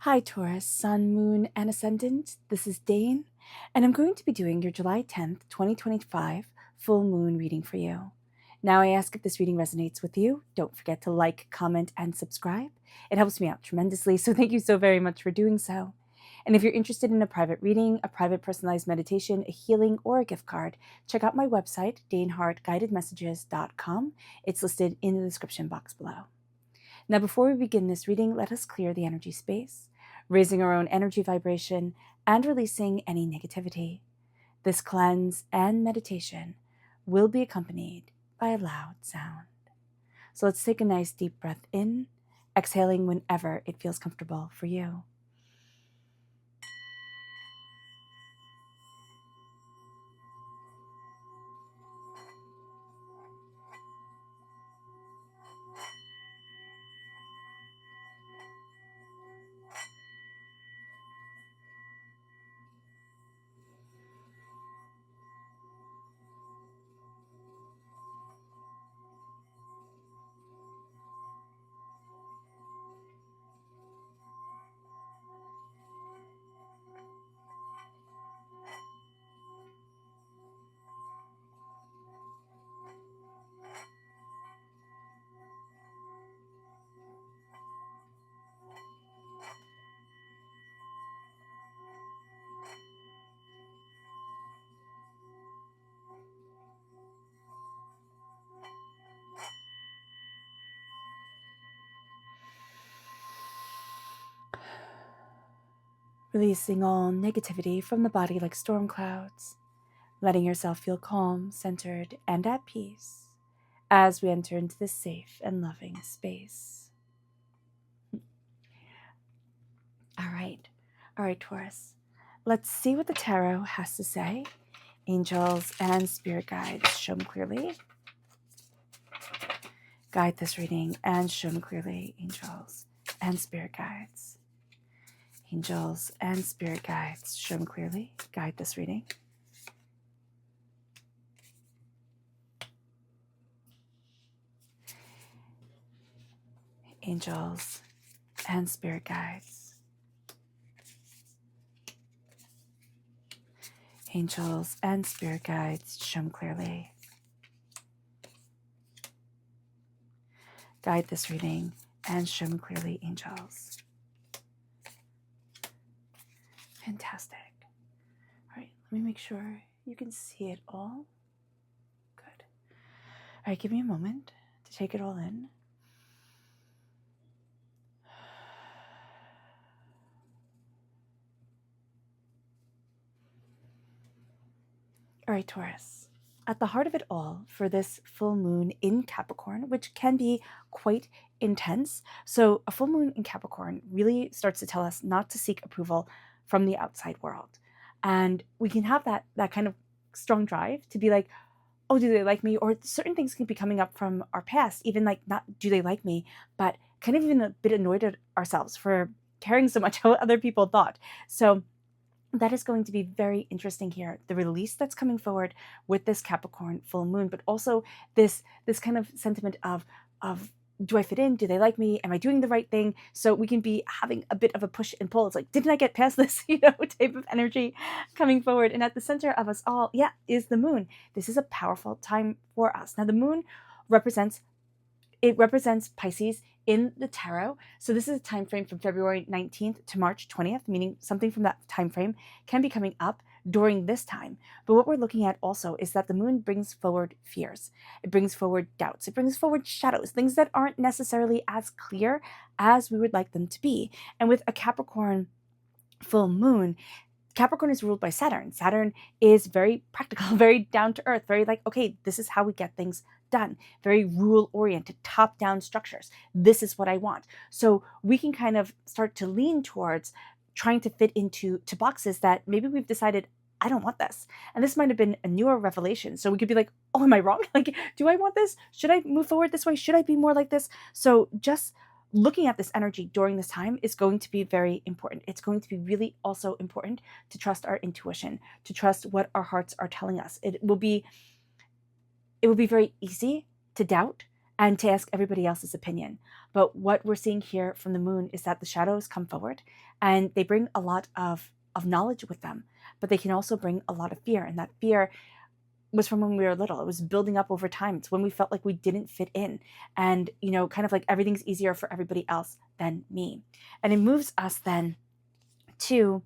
Hi Taurus, Sun, Moon, and Ascendant. This is Dane, and I'm going to be doing your July 10th, 2025 full moon reading for you. Now, I ask if this reading resonates with you. Don't forget to like, comment, and subscribe. It helps me out tremendously, so thank you so very much for doing so. And if you're interested in a private reading, a private personalized meditation, a healing, or a gift card, check out my website, daneharttarot.com. It's listed in the description box below. Now, before we begin this reading, let us clear the energy space, raising our own energy vibration and releasing any negativity. This cleanse and meditation will be accompanied by a loud sound. So let's take a nice deep breath in, exhaling whenever it feels comfortable for you. Releasing all negativity from the body like storm clouds, letting yourself feel calm, centered, and at peace as we enter into this safe and loving space. All right, Taurus. Let's see what the tarot has to say. Angels and spirit guides, show me clearly. Guide this reading and show me clearly, angels and spirit guides. Angels and spirit guides, show me clearly. Guide this reading. Angels and spirit guides. Angels and spirit guides, show me clearly. Guide this reading and show me clearly, angels. Fantastic. All right, let me make sure you can see it all. Good. All right, give me a moment to take it all in. All right, Taurus. At the heart of it all for this full moon in Capricorn, which can be quite intense. So a full moon in Capricorn really starts to tell us not to seek approval from the outside world. And we can have that kind of strong drive to be like, oh, do they like me? Or certain things can be coming up from our past, even like not do they like me, but kind of even a bit annoyed at ourselves for caring so much how other people thought. So that is going to be very interesting here. The release that's coming forward with this Capricorn full moon, but also this kind of sentiment of do I fit in? Do they like me? Am I doing the right thing? So we can be having a bit of a push and pull. It's like, didn't I get past this, type of energy coming forward. And at the center of us all, is the moon. This is a powerful time for us. Now, the moon represents Pisces in the tarot. So this is a time frame from February 19th to March 20th, meaning something from that time frame can be coming up during this time. But what we're looking at also is that the moon brings forward fears. It brings forward doubts. It brings forward shadows, things that aren't necessarily as clear as we would like them to be. And with a Capricorn full moon, Capricorn is ruled by Saturn. Saturn is very practical, very down to earth, very like, okay, this is how we get things done. Very rule oriented, top down structures. This is what I want. So we can kind of start to lean towards trying to fit into boxes that maybe we've decided, I don't want this. And this might have been a newer revelation. So we could be like, oh, am I wrong? Like, do I want this? Should I move forward this way? Should I be more like this? So just looking at this energy during this time is going to be very important. It's going to be really also important to trust our intuition, to trust what our hearts are telling us. It will be very easy to doubt and to ask everybody else's opinion. But what we're seeing here from the moon is that the shadows come forward and they bring a lot of knowledge with them, but they can also bring a lot of fear. And that fear was from when we were little. It was building up over time. It's when we felt like we didn't fit in, and kind of like everything's easier for everybody else than me. And it moves us then to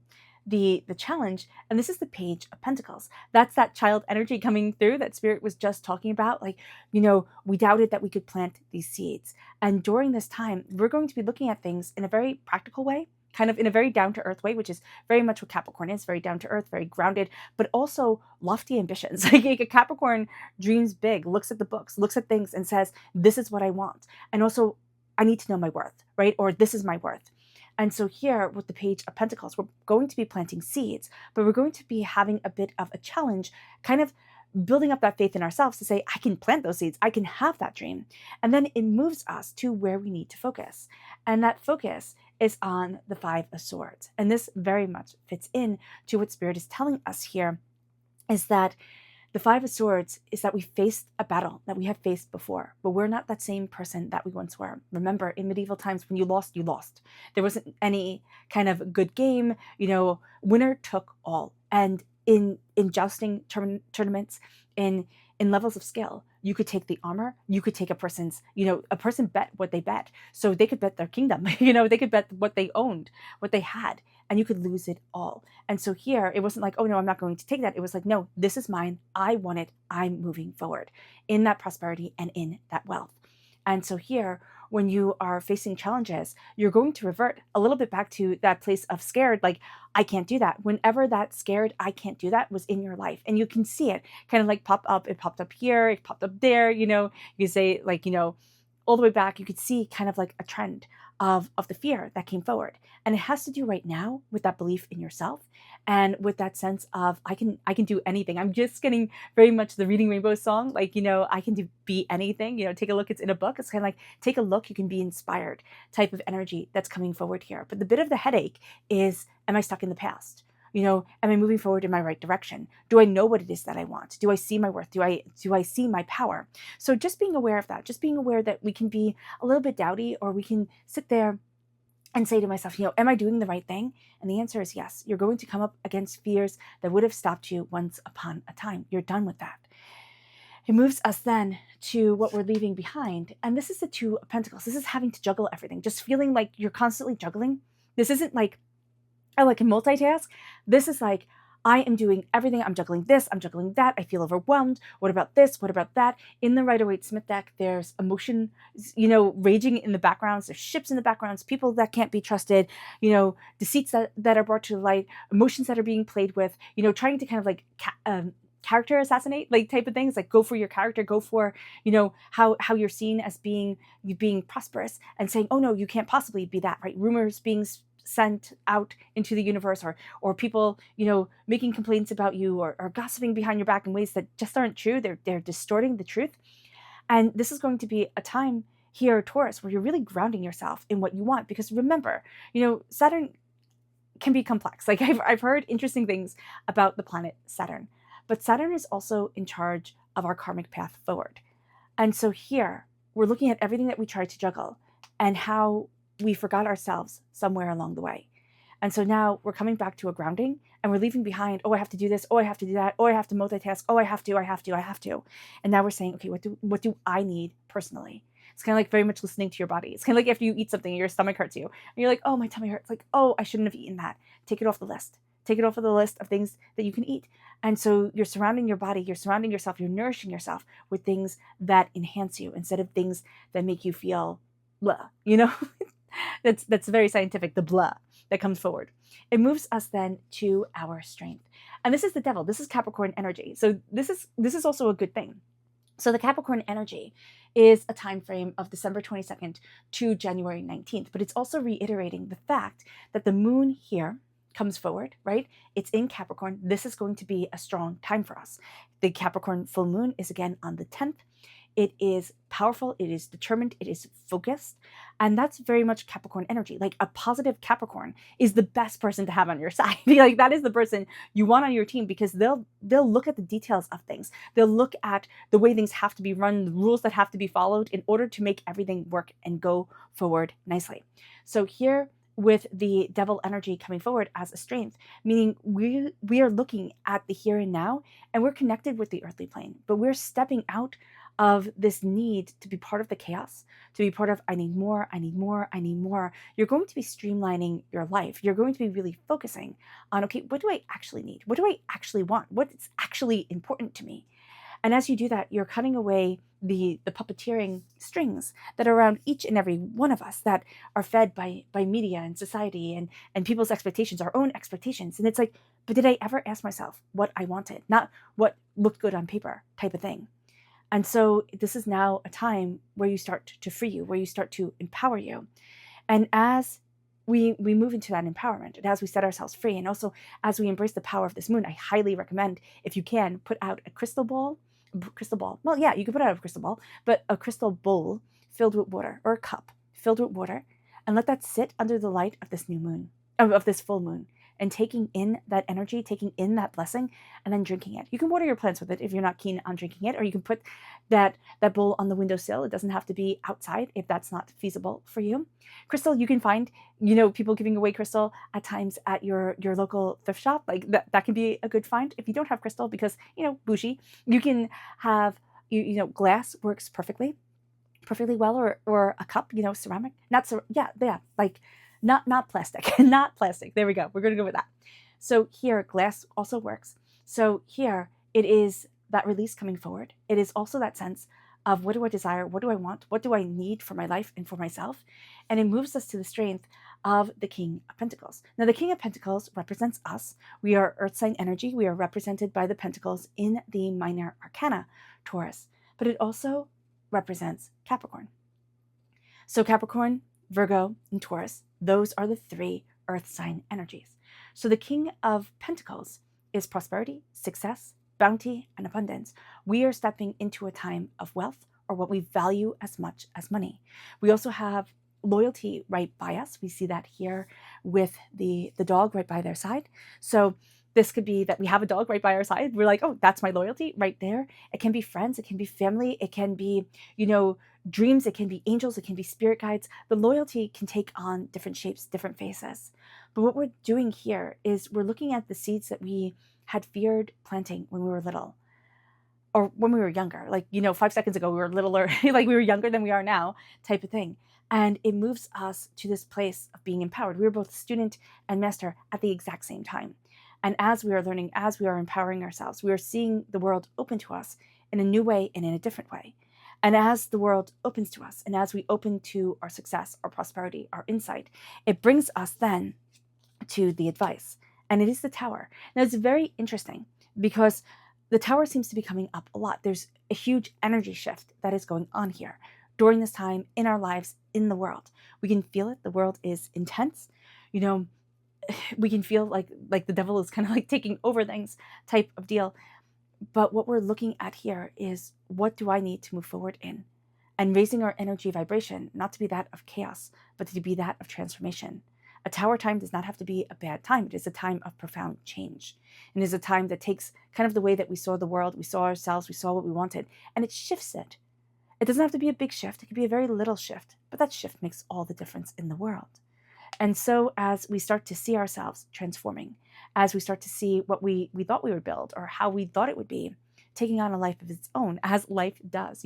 the challenge, and this is the Page of Pentacles. That's that child energy coming through that Spirit was just talking about. Like, we doubted that we could plant these seeds. And during this time, we're going to be looking at things in a very practical way, kind of in a very down-to-earth way, which is very much what Capricorn is, very down-to-earth, very grounded, but also lofty ambitions. Like a Capricorn dreams big, looks at the books, looks at things and says, this is what I want. And also, I need to know my worth, right? Or this is my worth. And so here with the Page of Pentacles, we're going to be planting seeds, but we're going to be having a bit of a challenge, kind of building up that faith in ourselves to say, I can plant those seeds, I can have that dream. And then it moves us to where we need to focus. And that focus is on the Five of Swords. And this very much fits in to what Spirit is telling us here, is that the Five of Swords is that we faced a battle that we have faced before, but we're not that same person that we once were. Remember, in medieval times, when you lost, you lost. There wasn't any kind of good game, winner took all. And in jousting tournaments, in levels of skill, you could take the armor, you could take a person's, a person bet what they bet. So they could bet their kingdom, they could bet what they owned, what they had, and you could lose it all. And so here, it wasn't like, oh no, I'm not going to take that. It was like, no, this is mine. I want it. I'm moving forward in that prosperity and in that wealth. And so here, when you are facing challenges, you're going to revert a little bit back to that place of scared, like, I can't do that. Whenever that scared, I can't do that was in your life. And you can see it kind of like pop up. It popped up here, it popped up there, you say like, all the way back, you could see kind of like a trend of the fear that came forward. And it has to do right now with that belief in yourself and with that sense of I can do anything. I'm just getting very much the Reading Rainbow song, like, I can be anything, take a look, it's in a book. It's kind of like, take a look, you can be inspired type of energy that's coming forward here. But the bit of the headache is, am I stuck in the past? Am I moving forward in my right direction? Do I know what it is that I want? Do I see my worth? Do I see my power? So just being aware of that, just being aware that we can be a little bit doubty, or we can sit there and say to myself, am I doing the right thing? And the answer is yes. You're going to come up against fears that would have stopped you once upon a time. You're done with that. It moves us then to what we're leaving behind. And this is the Two of Pentacles. This is having to juggle everything, just feeling like you're constantly juggling. This isn't like, I can multitask. This is like, I am doing everything. I'm juggling this, I'm juggling that. I feel overwhelmed. What about this? What about that? In the Rider-Waite-Smith deck, there's emotion, raging in the backgrounds. There's ships in the backgrounds, people that can't be trusted, deceits that are brought to light, emotions that are being played with, trying to kind of like character assassinate, like type of things, like go for your character, go for, how you're seen as being prosperous and saying, oh no, you can't possibly be that, right? Rumors being sent out into the universe, or people, making complaints about you, or gossiping behind your back in ways that just aren't true. They're distorting the truth. And this is going to be a time here, Taurus, where you're really grounding yourself in what you want. Because remember, Saturn can be complex. Like I've heard interesting things about the planet Saturn, but Saturn is also in charge of our karmic path forward. And so here we're looking at everything that we tried to juggle and how we forgot ourselves somewhere along the way. And so now we're coming back to a grounding, and we're leaving behind, oh, I have to do this, oh, I have to do that, oh, I have to multitask, oh, I have to. And now we're saying, okay, what do I need personally? It's kind of like very much listening to your body. It's kind of like after you eat something and your stomach hurts you, and you're like, oh, my tummy hurts. Like, oh, I shouldn't have eaten that. Take it off the list. Take it off of the list of things that you can eat. And so you're surrounding your body, you're surrounding yourself, you're nourishing yourself with things that enhance you instead of things that make you feel blah, That's very scientific, the blah that comes forward. It moves us then to our strength. And this is the devil. This is Capricorn energy. So this is also a good thing. So the Capricorn energy is a time frame of December 22nd to January 19th, but it's also reiterating the fact that the moon here comes forward, right? It's in Capricorn. This is going to be a strong time for us. The Capricorn full moon is again on the 10th. It is powerful. It is determined. It is focused. And that's very much Capricorn energy. Like a positive Capricorn is the best person to have on your side. Like that is the person you want on your team, because they'll look at the details of things. They'll look at the way things have to be run, the rules that have to be followed in order to make everything work and go forward nicely. So here with the devil energy coming forward as a strength, meaning we are looking at the here and now, and we're connected with the earthly plane, but we're stepping out of this need to be part of the chaos, to be part of I need more, I need more, I need more. You're going to be streamlining your life. You're going to be really focusing on, okay, what do I actually need? What do I actually want? What's actually important to me? And as you do that, you're cutting away the puppeteering strings that are around each and every one of us, that are fed by media and society and people's expectations, our own expectations. And it's like, but did I ever ask myself what I wanted? Not what looked good on paper type of thing. And so this is now a time where you start to free you, where you start to empower you. And as we move into that empowerment, and as we set ourselves free, and also as we embrace the power of this moon, I highly recommend, if you can, put out a crystal ball. Well, yeah, you can put out a crystal ball, but a crystal bowl filled with water, or a cup filled with water, and let that sit under the light of this new moon, of this full moon, and taking in that energy, taking in that blessing, and then drinking it. You can water your plants with it if you're not keen on drinking it, or you can put that bowl on the windowsill. It doesn't have to be outside if that's not feasible for you. Crystal, you can find, people giving away crystal at times at your local thrift shop. Like that can be a good find. If you don't have crystal, because, bougie, you can have, glass works perfectly well, or a cup, ceramic, not plastic, not plastic. There we go. We're going to go with that. So here, glass also works. So here it is that release coming forward. It is also that sense of, what do I desire? What do I want? What do I need for my life and for myself? And it moves us to the strength of the King of Pentacles. Now, the King of Pentacles represents us. We are earth sign energy. We are represented by the pentacles in the minor arcana, Taurus, but it also represents Capricorn. So Capricorn, Virgo, and Taurus, those are the three earth sign energies. So the King of Pentacles is prosperity, success, bounty, and abundance. We are stepping into a time of wealth, or what we value as much as money. We also have loyalty right by us. We see that here with the dog right by their side. So this could be that we have a dog right by our side. We're like, oh, that's my loyalty right there. It can be friends. It can be family. It can be, dreams. It can be angels. It can be spirit guides. The loyalty can take on different shapes, different faces. But what we're doing here is we're looking at the seeds that we had feared planting when we were little, or when we were younger. 5 seconds ago, we were littler, like we were younger than we are now, type of thing. And it moves us to this place of being empowered. We were both student and master at the exact same time. And as we are learning, as we are empowering ourselves, we are seeing the world open to us in a new way and in a different way. And as the world opens to us, and as we open to our success, our prosperity, our insight, it brings us then to the advice. And it is the Tower. Now, it's very interesting because the Tower seems to be coming up a lot. There's a huge energy shift that is going on here during this time in our lives, in the world. We can feel it. The world is intense. We can feel like the devil is kind of like taking over things type of deal. But what we're looking at here is, what do I need to move forward in? And raising our energy vibration, not to be that of chaos, but to be that of transformation. A Tower time does not have to be a bad time. It is a time of profound change. And it is a time that takes kind of the way that we saw the world, we saw ourselves, we saw what we wanted, and it shifts it. It doesn't have to be a big shift. It could be a very little shift, but that shift makes all the difference in the world. And so as we start to see ourselves transforming, as we start to see what we thought we would build, or how we thought it would be, taking on a life of its own, as life does.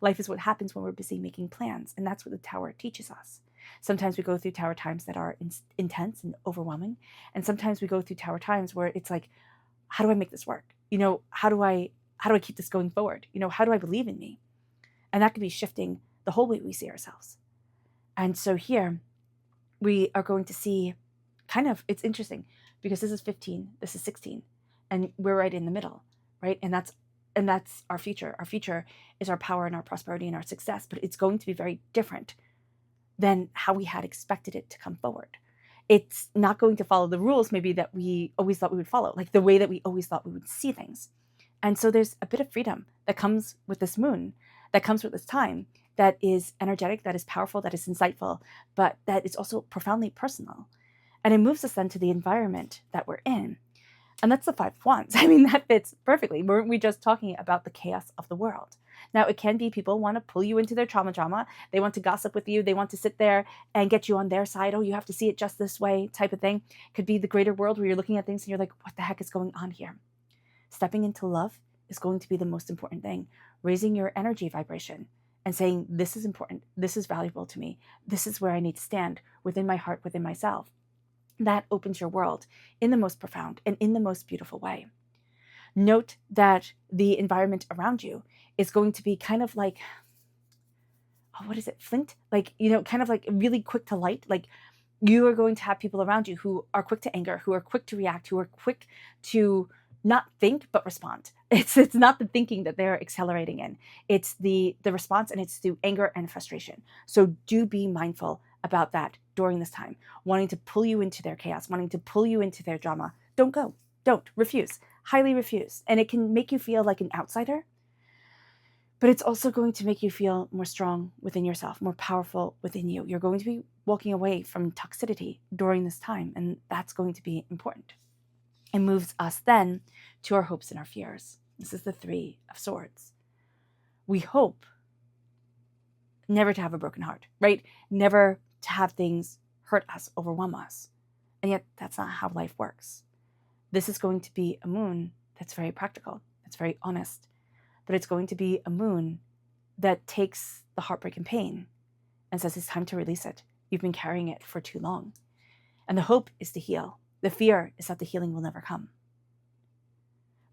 Life is what happens when we're busy making plans, and that's what the Tower teaches us. Sometimes we go through Tower times that are intense and overwhelming, and sometimes we go through Tower times where it's like, how do I make this work? How do I keep this going forward? How do I believe in me? And that could be shifting the whole way we see ourselves. And so here, we are going to see it's interesting because this is 15, this is 16, and we're right in the middle, right? And that's our future. Our future is our power and our prosperity and our success, but it's going to be very different than how we had expected it to come forward. It's not going to follow the rules maybe that we always thought we would follow, like the way that we always thought we would see things. And so there's a bit of freedom that comes with this moon that comes with this time that is energetic, that is powerful, that is insightful, but that is also profoundly personal. And it moves us then to the environment that we're in. And that's the Five of Wands. I mean, that fits perfectly. Weren't we just talking about the chaos of the world? Now, it can be people want to pull you into their trauma drama. They want to gossip with you. They want to sit there and get you on their side. Oh, you have to see it just this way type of thing. Could be the greater world where you're looking at things and you're like, what the heck is going on here? Stepping into love is going to be the most important thing. Raising your energy vibration and saying, this is important. This is valuable to me. This is where I need to stand within my heart, within myself. That opens your world in the most profound and in the most beautiful way. Note that the environment around you is going to be kind of like, what is it, flint? Like, kind of like really quick to light. Like, you are going to have people around you who are quick to anger, who are quick to react, who are quick to not think, but respond. It's not the thinking that they're accelerating in. It's the response, and it's through anger and frustration. So do be mindful about that during this time, wanting to pull you into their chaos, wanting to pull you into their drama. Don't go. Don't. Refuse. Highly refuse. And it can make you feel like an outsider, but it's also going to make you feel more strong within yourself, more powerful within you. You're going to be walking away from toxicity during this time, and that's going to be important. It moves us then to our hopes and our fears. This is the Three of Swords. We hope never to have a broken heart, right? Never to have things hurt us, overwhelm us. And yet that's not how life works. This is going to be a moon that's very practical, that's very honest, but it's going to be a moon that takes the heartbreak and pain and says it's time to release it. You've been carrying it for too long. And the hope is to heal. The fear is that the healing will never come.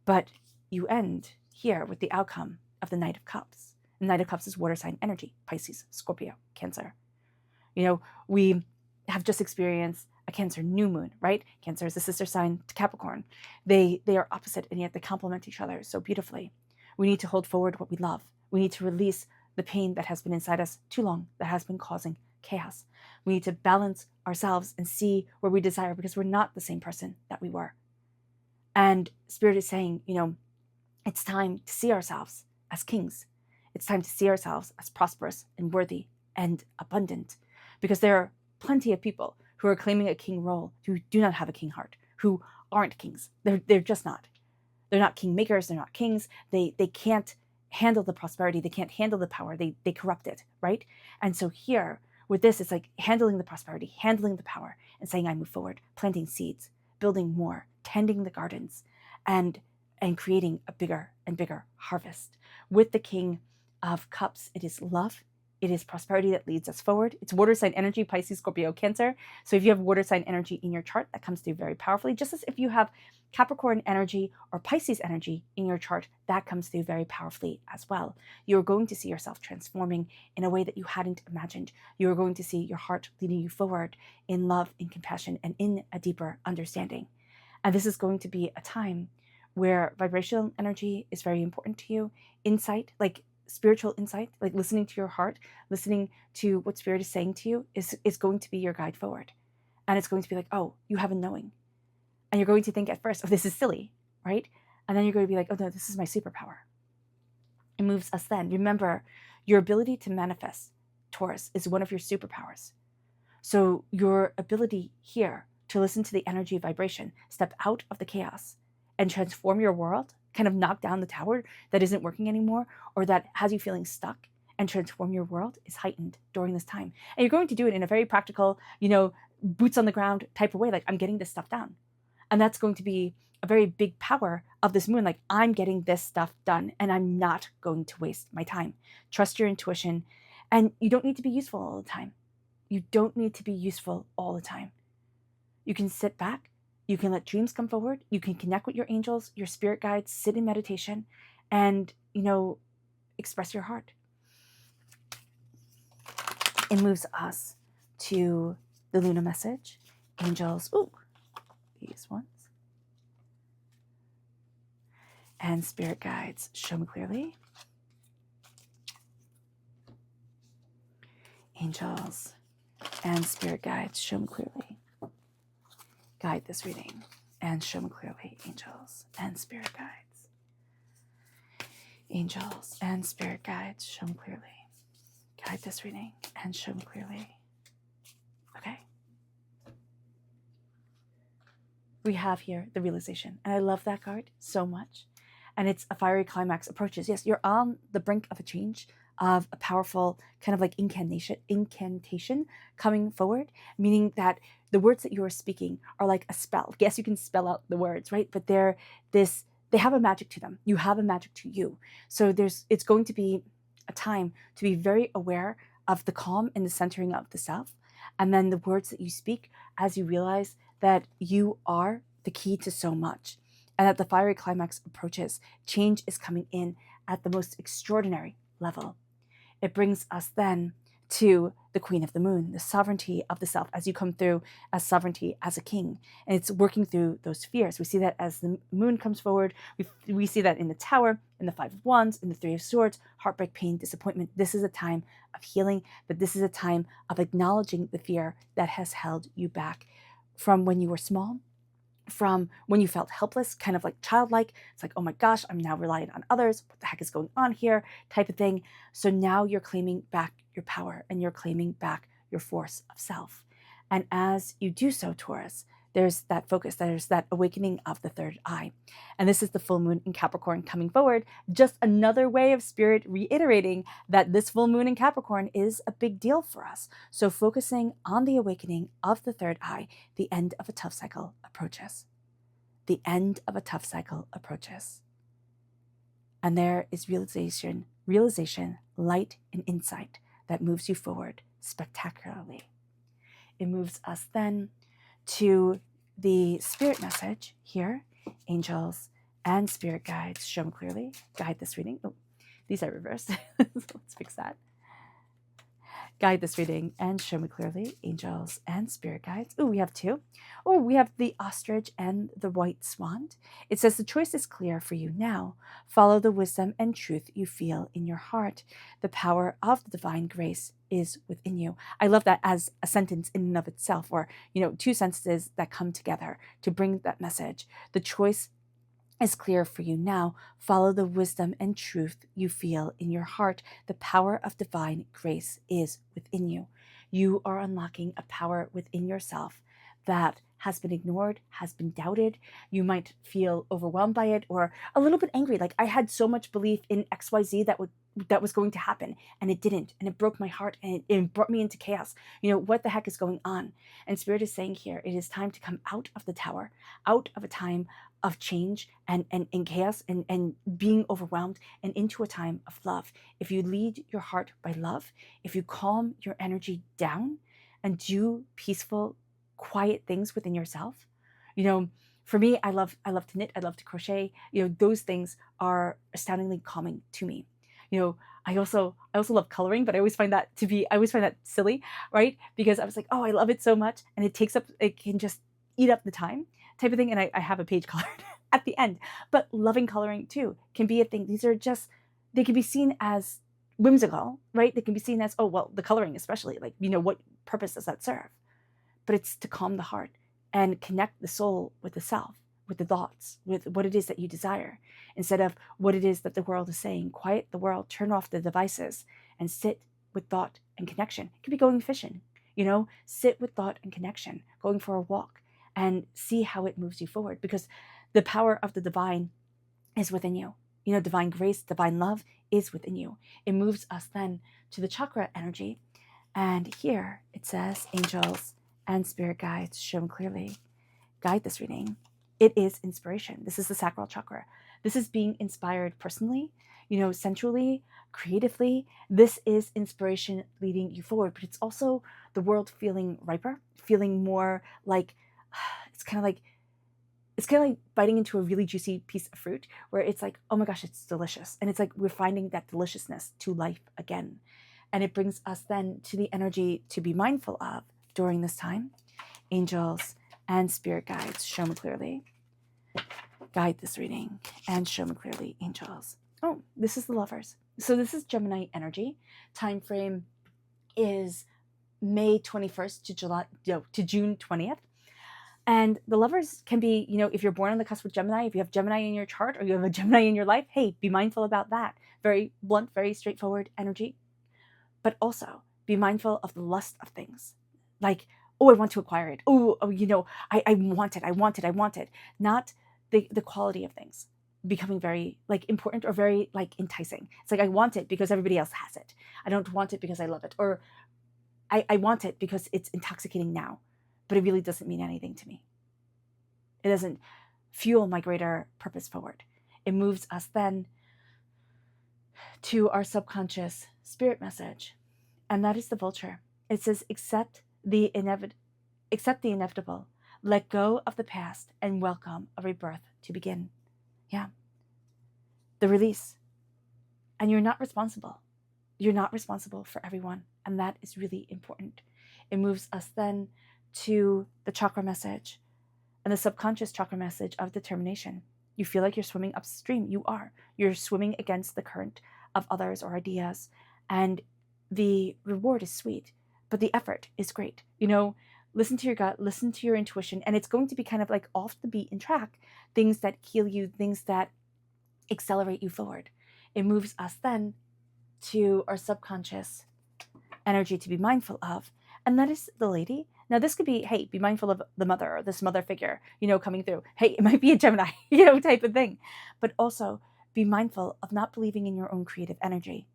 But you end here with the outcome of the Knight of Cups. The Knight of Cups is water sign energy, Pisces, Scorpio, Cancer. We have just experienced a Cancer new moon, right? Cancer is a sister sign to Capricorn. They are opposite, and yet they complement each other so beautifully. We need to hold forward what we love. We need to release the pain that has been inside us too long, that has been causing chaos. We need to balance ourselves and see where we desire, because we're not the same person that we were. And Spirit is saying, it's time to see ourselves as kings. It's time to see ourselves as prosperous and worthy and abundant, because there are plenty of people who are claiming a king role who do not have a king heart, who aren't kings. They're just not. They're not king makers. They're not kings. They can't handle the prosperity. They can't handle the power. They corrupt it, right? And so here with this, it's like handling the prosperity, handling the power, and saying, I move forward, planting seeds, building more, tending the gardens, and creating a bigger and bigger harvest. With the King of Cups, it is love. It is prosperity that leads us forward. It's water sign energy, Pisces, Scorpio, Cancer. So if you have water sign energy in your chart, that comes through very powerfully. Just as if you have Capricorn energy or Pisces energy in your chart, that comes through very powerfully as well. You're going to see yourself transforming in a way that you hadn't imagined. You're going to see your heart leading you forward in love, in compassion, and in a deeper understanding. And this is going to be a time where vibrational energy is very important to you. Insight, like spiritual insight, like listening to your heart, listening to what Spirit is saying to you is going to be your guide forward. And it's going to be like, oh, you have a knowing. And you're going to think at first, oh, this is silly, right? And then you're going to be like, oh no, this is my superpower. It moves us then. Remember, your ability to manifest, Taurus, is one of your superpowers. So your ability here to listen to the energy vibration, step out of the chaos, and transform your world, kind of knock down the tower that isn't working anymore, or that has you feeling stuck, and transform your world, is heightened during this time. And you're going to do it in a very practical, boots on the ground type of way, like I'm getting this stuff done. And that's going to be a very big power of this moon. Like, I'm getting this stuff done, and I'm not going to waste my time. Trust your intuition, and you don't need to be useful all the time. You don't need to be useful all the time. You can sit back. You can let dreams come forward. You can connect with your angels, your spirit guides, sit in meditation, and, express your heart. It moves us to the Luna message. Angels, these ones. And spirit guides, show me clearly. Angels and spirit guides, show me clearly. Guide this reading and show me clearly, angels and spirit guides. Angels and spirit guides, show me clearly. Guide this reading and show me clearly. Okay. We have here the realization. And I love that card so much. And it's a fiery climax approaches. Yes, you're on the brink of a change, of a powerful kind of like incantation coming forward, meaning that the words that you are speaking are like a spell. Yes, you can spell out the words, right? But they have a magic to them. You have a magic to you. So it's going to be a time to be very aware of the calm and the centering of the self. And then the words that you speak as you realize that you are the key to so much. And that the fiery climax approaches, change is coming in at the most extraordinary level. It brings us then to the Queen of the Moon, the sovereignty of the self, as you come through as sovereignty as a king. And it's working through those fears. We see that as the moon comes forward. We see that in the Tower, in the Five of Wands, in the Three of Swords, heartbreak, pain, disappointment. This is a time of healing, but this is a time of acknowledging the fear that has held you back from when you were small, from when you felt helpless, kind of like childlike. It's like, oh my gosh, I'm now relying on others. What the heck is going on here? Type of thing. So now you're claiming back your power and you're claiming back your force of self. And as you do so, Taurus, there's that focus, there's that awakening of the third eye. And this is the full moon in Capricorn coming forward. Just another way of spirit reiterating that this full moon in Capricorn is a big deal for us. So focusing on the awakening of the third eye, the end of a tough cycle approaches. The end of a tough cycle approaches. And there is realization, light and insight that moves you forward spectacularly. It moves us then to the spirit message here. Angels and spirit guides, show me clearly. Guide this reading. Oh, these are reversed. Let's fix that. Guide this reading and show me clearly. Angels and spirit guides. Oh, we have two. Oh, we have the ostrich and the white swan. It says the choice is clear for you now. Follow the wisdom and truth you feel in your heart. The power of the divine grace is within you. I love that as a sentence in and of itself, or, two sentences that come together to bring that message. The choice is clear for you now. Follow the wisdom and truth you feel in your heart. The power of divine grace is within you. You are unlocking a power within yourself that has been ignored, has been doubted. You might feel overwhelmed by it or a little bit angry. Like, I had so much belief in XYZ that was going to happen, and it didn't, and it broke my heart, and it brought me into chaos. What the heck is going on? And Spirit is saying here, it is time to come out of the tower, out of a time of change and chaos and being overwhelmed, and into a time of love. If you lead your heart by love, if you calm your energy down and do peaceful, quiet things within yourself, for me, I love to knit, I love to crochet. Those things are astoundingly calming to me. I also love coloring, but I always find that silly, right? Because I was like, oh, I love it so much, and it can just eat up the time type of thing. And I have a page colored at the end, but loving coloring too can be a thing. They can be seen as whimsical, right? They can be seen as, oh, well, the coloring especially, like, what purpose does that serve? But it's to calm the heart and connect the soul with the self, with the thoughts, with what it is that you desire, instead of what it is that the world is saying. Quiet the world, turn off the devices, and sit with thought and connection. It could be going fishing, sit with thought and connection, going for a walk, and see how it moves you forward, because the power of the divine is within you. Divine grace, divine love is within you. It moves us then to the chakra energy. And here it says, angels and spirit guides, show me clearly. Guide this reading. It is inspiration. This is the sacral chakra. This is being inspired personally, sensually, creatively. This is inspiration leading you forward, but it's also the world feeling riper, feeling more like, it's kind of like biting into a really juicy piece of fruit where it's like, oh my gosh, it's delicious. And it's like we're finding that deliciousness to life again. And it brings us then to the energy to be mindful of during this time. Angels and spirit guides, show me clearly. Guide this reading and show me clearly, angels. Oh, this is the lovers. So this is Gemini energy. Time frame is May 21st to June 20th. And the lovers can be, if you're born on the cusp with Gemini, if you have Gemini in your chart or you have a Gemini in your life, hey, be mindful about that. very blunt, very straightforward energy. But also be mindful of the lust of things. Like, oh, I want to acquire it. Oh, I want it. Not the quality of things becoming very like important or very like enticing. It's like, I want it because everybody else has it. I don't want it because I love it. Or I want it because it's intoxicating now, but it really doesn't mean anything to me. It doesn't fuel my greater purpose forward. It moves us then to our subconscious spirit message, and that is the vulture. It says, accept the inevitable, let go of the past, and welcome a rebirth to begin. Yeah. The release. And you're not responsible. You're not responsible for everyone, and that is really important. It moves us then to the chakra message and the subconscious chakra message of determination. You feel like you're swimming upstream. You are. You're swimming against the current of others or ideas, and the reward is sweet, but the effort is great. Listen to your gut, listen to your intuition, and it's going to be kind of like off the beaten track, things that heal you, things that accelerate you forward. It moves us then to our subconscious energy to be mindful of, and that is the lady. Now, this could be, hey, be mindful of the mother or this mother figure, coming through. Hey, it might be a Gemini, type of thing. But also be mindful of not believing in your own creative energy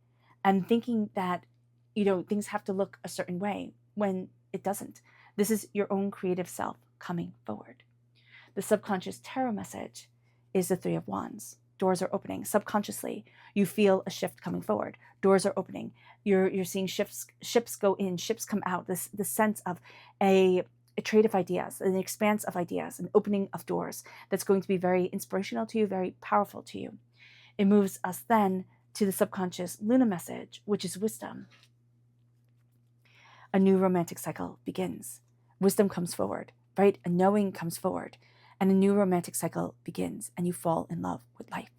and thinking that, things have to look a certain way when it doesn't. This is your own creative self coming forward. The subconscious tarot message is the Three of Wands. Doors are opening. Subconsciously, you feel a shift coming forward. Doors are opening. You're seeing ships go in, ships come out. This sense of a trade of ideas, an expanse of ideas, an opening of doors that's going to be very inspirational to you, very powerful to you. It moves us then to the subconscious Luna message, which is wisdom. A new romantic cycle begins. Wisdom comes forward, right? A knowing comes forward. And a new romantic cycle begins, and you fall in love with life.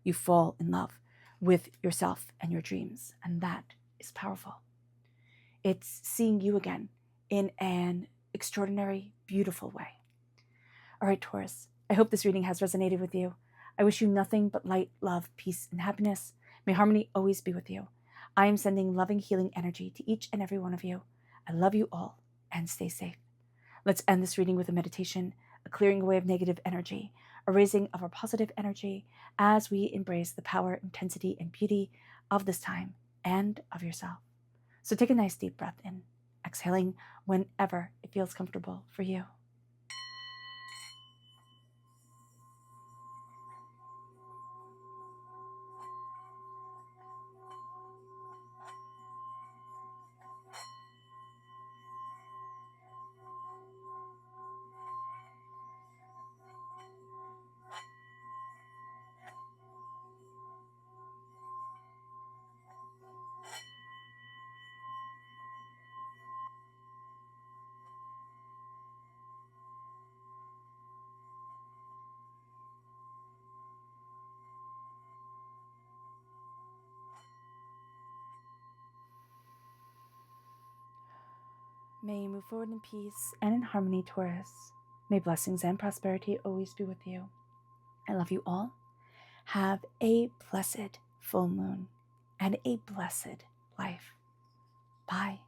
You fall in love with yourself and your dreams, and that is powerful. It's seeing you again in an extraordinary, beautiful way. All right, Taurus, I hope this reading has resonated with you. I wish you nothing but light, love, peace, and happiness. May harmony always be with you. I am sending loving, healing energy to each and every one of you. I love you all, and stay safe. Let's end this reading with a meditation, a clearing away of negative energy, a raising of our positive energy as we embrace the power, intensity, and beauty of this time and of yourself. So take a nice deep breath in, exhaling whenever it feels comfortable for you. May you move forward in peace and in harmony, Taurus. May blessings and prosperity always be with you. I love you all. Have a blessed full moon and a blessed life. Bye.